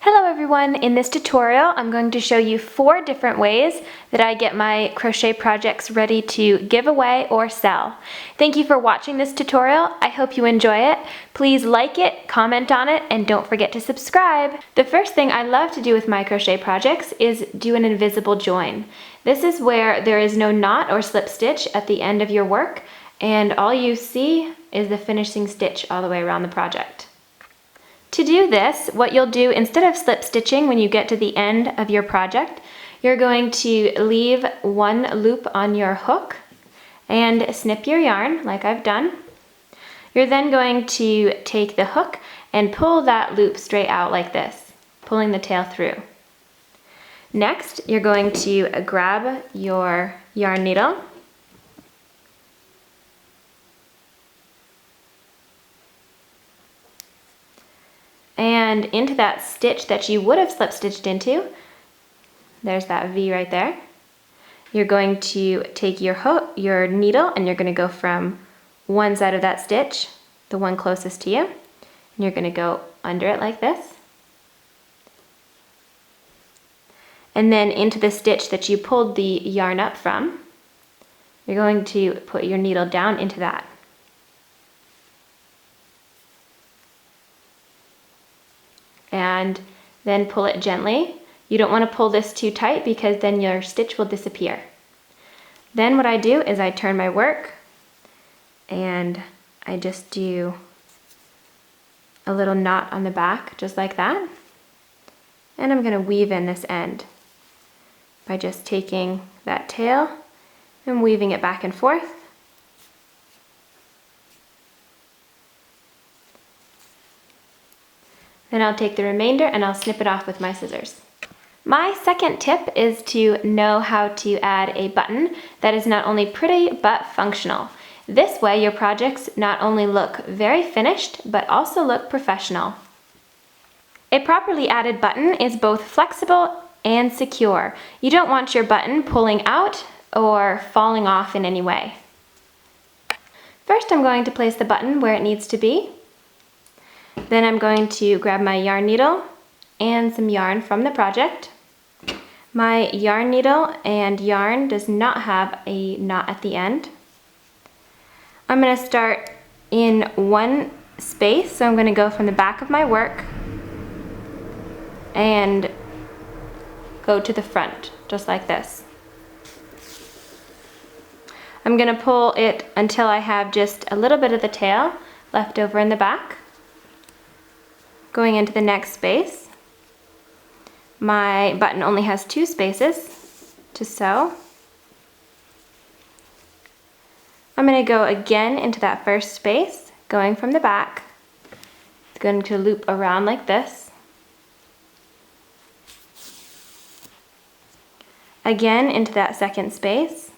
Hello everyone, in this tutorial I'm going to show you 4 different ways that I get my crochet projects ready to give away or sell. Thank you for watching this tutorial. I hope you enjoy it. Please like it, comment on it, and don't forget to subscribe. The first thing I love to do with my crochet projects is do an invisible join. This is where there is no knot or slip stitch at the end of your work, and all you see is the finishing stitch all the way around the project. To do this, what you'll do instead of slip stitching when you get to the end of your project, you're going to leave one loop on your hook and snip your yarn like I've done. You're then going to take the hook and pull that loop straight out like this, pulling the tail through. Next, you're going to grab your yarn needle and into that stitch that you would have slip stitched into, there's that V right there, you're going to take your hook, your needle, and you're going to go from one side of that stitch, the one closest to you, and you're going to go under it like this, and then into the stitch that you pulled the yarn up from, you're going to put your needle down into that. And then pull it gently. You don't want to pull this too tight because then your stitch will disappear. Then what I do is I turn my work and I just do a little knot on the back just like that. And I'm going to weave in this end by just taking that tail and weaving it back and forth. Then I'll take the remainder and I'll snip it off with my scissors. My second tip is to know how to add a button that is not only pretty but functional. This way your projects not only look very finished but also look professional. A properly added button is both flexible and secure. You don't want your button pulling out or falling off in any way. First I'm going to place the button where it needs to be. Then I'm going to grab my yarn needle and some yarn from the project. My yarn needle and yarn does not have a knot at the end. I'm going to start in one space, so I'm going to go from the back of my work and go to the front, just like this. I'm going to pull it until I have just a little bit of the tail left over in the back. Going into the next space. My button only has 2 spaces to sew. I'm going to go again into that first space, going from the back. It's going to loop around like this. Again into that second space.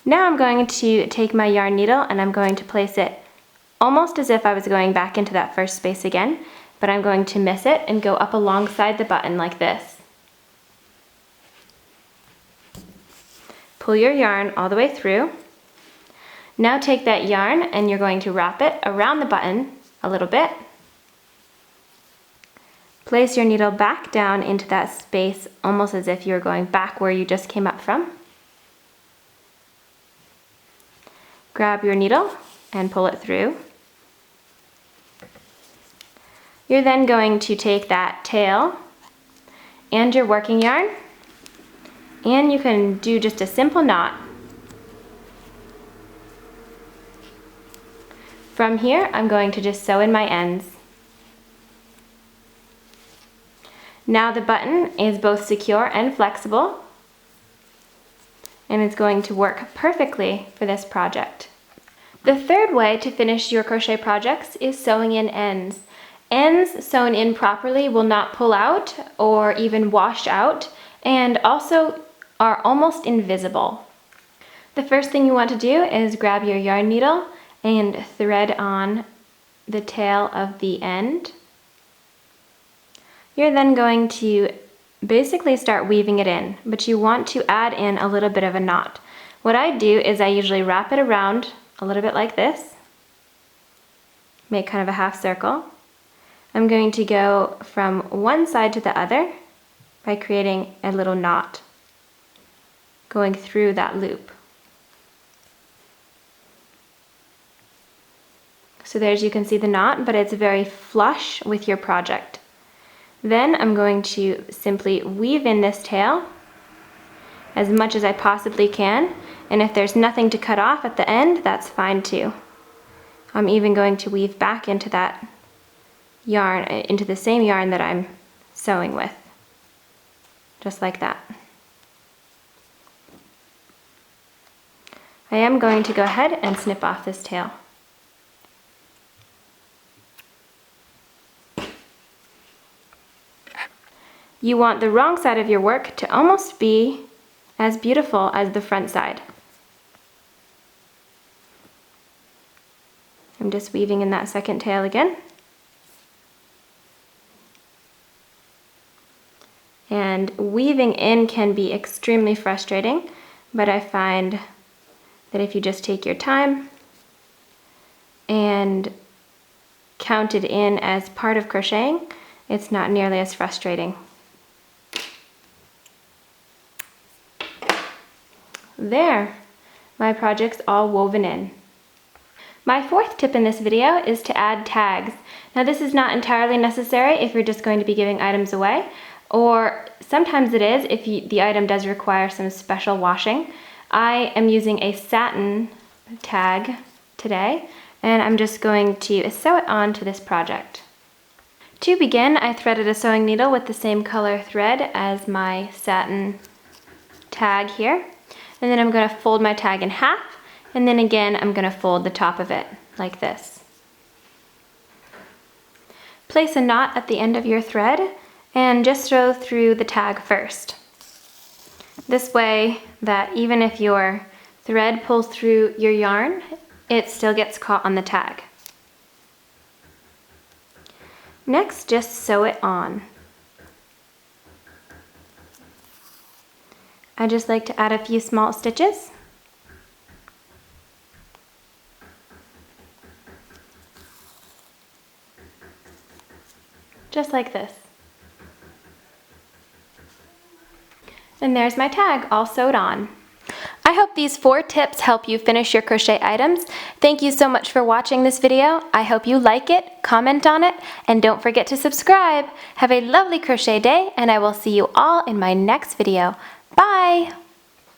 Now I'm going to take my yarn needle and I'm going to place it almost as if I was going back into that first space again, but I'm going to miss it and go up alongside the button like this. Pull your yarn all the way through. Now take that yarn and you're going to wrap it around the button a little bit. Place your needle back down into that space almost as if you're going back where you just came up from. Grab your needle and pull it through. You're then going to take that tail and your working yarn, and you can do just a simple knot. From here, I'm going to just sew in my ends. Now the button is both secure and flexible, and it's going to work perfectly for this project. The third way to finish your crochet projects is sewing in ends. Ends sewn in properly will not pull out or even wash out, and also are almost invisible. The first thing you want to do is grab your yarn needle and thread on the tail of the end. You're then going to basically start weaving it in, but you want to add in a little bit of a knot. What I do is I usually wrap it around a little bit like this, make kind of a half circle. I'm going to go from one side to the other by creating a little knot, going through that loop. So there's, you can see the knot, but it's very flush with your project. Then I'm going to simply weave in this tail as much as I possibly can, and if there's nothing to cut off at the end, that's fine too. I'm even going to weave back into that yarn, into the same yarn that I'm sewing with, just like that. I am going to go ahead and snip off this tail. You want the wrong side of your work to almost be as beautiful as the front side. I'm just weaving in that second tail again. And weaving in can be extremely frustrating, but I find that if you just take your time and count it in as part of crocheting, it's not nearly as frustrating. There, my project's all woven in. My fourth tip in this video is to add tags. Now this is not entirely necessary if you're just going to be giving items away, or sometimes it is if the item does require some special washing. I am using a satin tag today, and I'm just going to sew it on to this project. To begin, I threaded a sewing needle with the same color thread as my satin tag here. And then I'm going to fold my tag in half, and then again I'm going to fold the top of it like this. Place a knot at the end of your thread and just sew through the tag first. This way that even if your thread pulls through your yarn, it still gets caught on the tag. Next, just sew it on. I just like to add a few small stitches. Just like this. And there's my tag all sewed on. I hope these 4 tips help you finish your crochet items. Thank you so much for watching this video. I hope you like it, comment on it, and don't forget to subscribe. Have a lovely crochet day, and I will see you all in my next video. Bye!